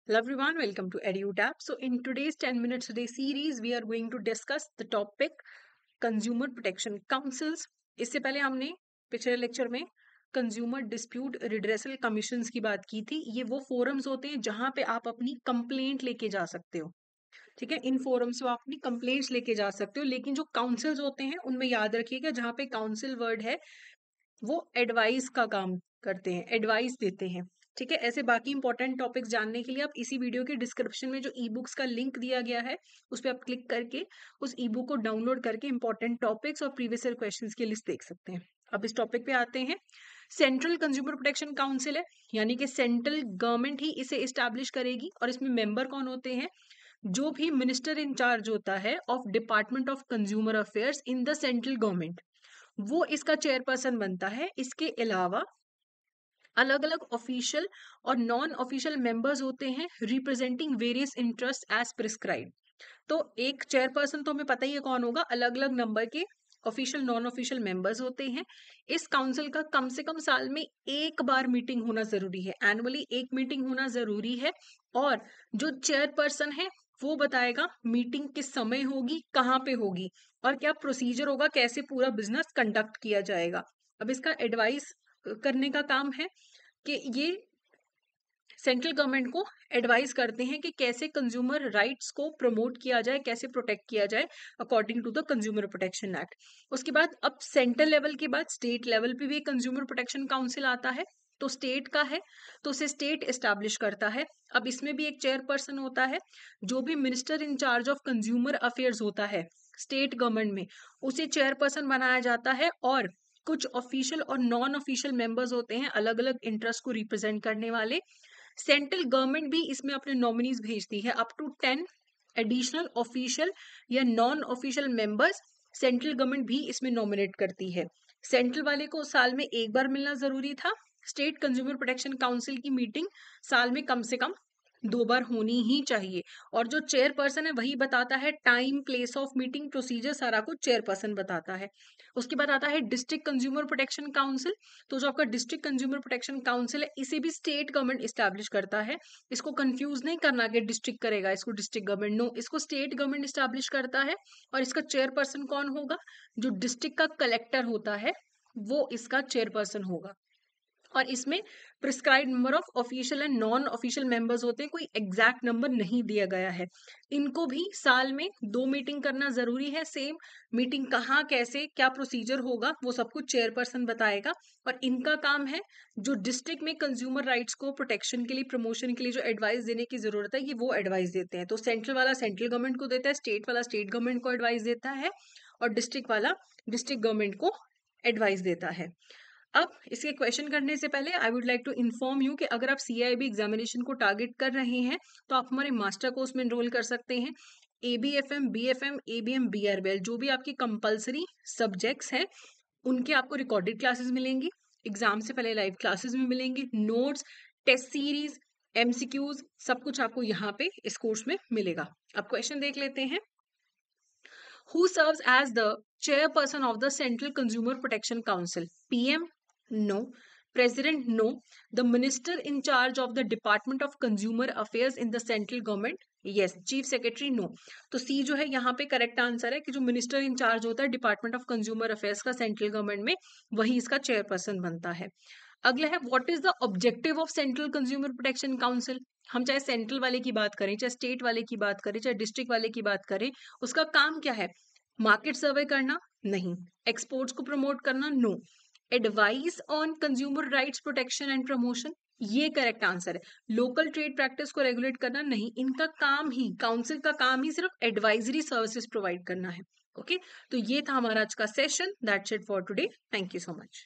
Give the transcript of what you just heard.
Hello everyone, welcome to EduTap. So in today's 10 minutes a day series, we are going to discuss the topic Consumer Protection Councils. इससे पहले हमने पिछले lecture में consumer dispute redressal commissions की बात की थी। ये वो फोरम्स होते हैं जहां पे आप अपनी कंप्लेंट लेके जा सकते हो। ठीक है, इन फोरम्स में आप अपनी कंप्लेंट्स लेके जा सकते हो, लेकिन जो काउंसिल्स होते हैं उनमें याद रखिएगा जहां पे काउंसिल वर्ड है वो एडवाइस का काम करते हैं, एडवाइस देते हैं। ठीक है, ऐसे बाकी इंपॉर्टेंट टॉपिक्स जानने के लिए आप इसी वीडियो के डिस्क्रिप्शन में जो ई बुक्स का लिंक दिया गया है उस पर आप क्लिक करके उस ई बुक को डाउनलोड करके इंपॉर्टेंट टॉपिक्स और प्रीवियस ईयर क्वेश्चंस की लिस्ट देख सकते हैं। अब इस टॉपिक पे आते हैं। सेंट्रल कंज्यूमर प्रोटेक्शन काउंसिल है, यानी कि सेंट्रल गवर्नमेंट ही इसे इस्टेब्लिश करेगी। और इसमें मेंबर कौन होते हैं? जो भी मिनिस्टर इंचार्ज होता है of department of consumer affairs in the central government, वो इसका चेयरपर्सन बनता है। इसके अलावा अलग अलग ऑफिशियल और नॉन ऑफिशियल मेंबर्स होते हैं representing various interest as prescribe. तो एक चेयरपर्सन तो हमें पता ही है कौन होगा, अलग अलग नंबर के ऑफिशियल नॉन ऑफिशियल मेंबर्स होते हैं। इस काउंसिल का कम से कम साल में एक बार मीटिंग होना जरूरी है, एनुअली एक मीटिंग होना जरूरी है। और जो चेयरपर्सन है वो बताएगा मीटिंग किस समय होगी, कहाँ पे होगी और क्या प्रोसीजर होगा, कैसे पूरा बिजनेस कंडक्ट किया जाएगा। अब इसका एडवाइस करने का काम है कि ये सेंट्रल गवर्नमेंट को एडवाइस करते हैं कि कैसे कंज्यूमर राइट्स को प्रमोट किया जाए, कैसे प्रोटेक्ट किया जाए according to the consumer protection act. उसके बाद अब सेंट्रल लेवल के बाद स्टेट लेवल पे भी कंज्यूमर प्रोटेक्शन काउंसिल आता है। तो स्टेट का है तो उसे स्टेट एस्टैब्लिश करता है। अब इसमें भी एक चेयरपर्सन होता है। जो भी minister in charge of consumer affairs होता है स्टेट गवर्नमेंट में, उसे चेयरपर्सन बनाया जाता है। और कुछ ऑफिशियल और नॉन ऑफिशियल मेंबर्स होते हैं अलग अलग इंटरेस्ट को रिप्रेजेंट करने वाले। सेंट्रल गवर्नमेंट भी इसमें अपने नॉमिनीज भेजती है। अप टू 10 एडिशनल ऑफिशियल या non official members central government भी इसमें नॉमिनेट करती है। सेंट्रल वाले को साल में एक बार मिलना जरूरी था। स्टेट कंज्यूमर प्रोटेक्शन काउंसिल की मीटिंग साल में कम से कम 2 बार होनी ही चाहिए। और जो चेयरपर्सन है वही बताता है time, place of meeting, procedure, सारा कुछ चेयरपर्सन बताता है। उसके बाद आता है डिस्ट्रिक्ट कंज्यूमर प्रोटेक्शन काउंसिल। तो जो आपका डिस्ट्रिक्ट कंज्यूमर प्रोटेक्शन काउंसिल है इसे भी स्टेट गवर्नमेंट इस्टेब्लिश करता है। इसको कंफ्यूज नहीं करना कि डिस्ट्रिक्ट करेगा इसको डिस्ट्रिक्ट गवर्नमेंट, नो, इसको स्टेट गवर्नमेंट इस्टेब्लिश करता है। और इसका चेयरपर्सन कौन होगा? जो डिस्ट्रिक्ट का कलेक्टर होता है वो इसका चेयरपर्सन होगा। और इसमें prescribe number of official and non official members होते हैं, कोई एग्जैक्ट नंबर नहीं दिया गया है। इनको भी साल में 2 मीटिंग करना जरूरी है। सेम मीटिंग कहाँ, कैसे, क्या प्रोसीजर होगा वो सब कुछ चेयरपर्सन बताएगा। और इनका काम है जो डिस्ट्रिक्ट में कंज्यूमर राइट्स को प्रोटेक्शन के लिए, प्रमोशन के लिए जो एडवाइस देने की जरूरत है ये वो एडवाइस देते हैं। तो सेंट्रल वाला सेंट्रल गवर्नमेंट को देता है, स्टेट वाला स्टेट गवर्नमेंट को एडवाइस देता है और डिस्ट्रिक्ट वाला डिस्ट्रिक्ट गवर्नमेंट को एडवाइस देता है। अब इसके क्वेश्चन करने से पहले I would like to inform you कि अगर आप CIB एग्जामिनेशन को टारगेट कर रहे हैं तो आप हमारे मास्टर कोर्स में एनरोल कर सकते हैं। ABFM, BFM, ABM, BRBL जो भी आपकी कंपलसरी सब्जेक्ट्स हैं उनके आपको रिकॉर्डेड क्लासेस मिलेंगी। एग्जाम से पहले लाइव क्लासेस में मिलेंगी, नोट्स, टेस्ट सीरीज, MCQs, सब कुछ आपको यहाँ पे इस कोर्स में मिलेगा। अब क्वेश्चन देख लेते हैं। Who serves as the chairperson of the Central Consumer Protection Council? PM? No. President? No. The minister in charge of the Department of Consumer Affairs in the central government? Yes. Chief Secretary? No. तो C जो है यहाँ पे correct answer है कि जो minister in charge होता है डिपार्टमेंट ऑफ कंज्यूमर अफेयर्स का सेंट्रल गवर्नमेंट में, वही इसका चेयरपर्सन बनता है। अगला है what is the objective of central consumer protection council. हम चाहे सेंट्रल वाले की बात करें, चाहे स्टेट वाले की बात करें, चाहे डिस्ट्रिक्ट वाले की बात करें, उसका काम क्या है? मार्केट सर्वे करना? नहीं। एक्सपोर्ट्स को प्रमोट करना? No. Advice on consumer rights protection and promotion? ये करेक्ट आंसर है। लोकल ट्रेड प्रैक्टिस को रेगुलेट करना? नहीं। इनका काम ही, काउंसिल का काम ही सिर्फ एडवाइजरी सर्विसेज प्रोवाइड करना है। ओके, तो ये था हमारा आज का session. That's it for today. Thank you so much.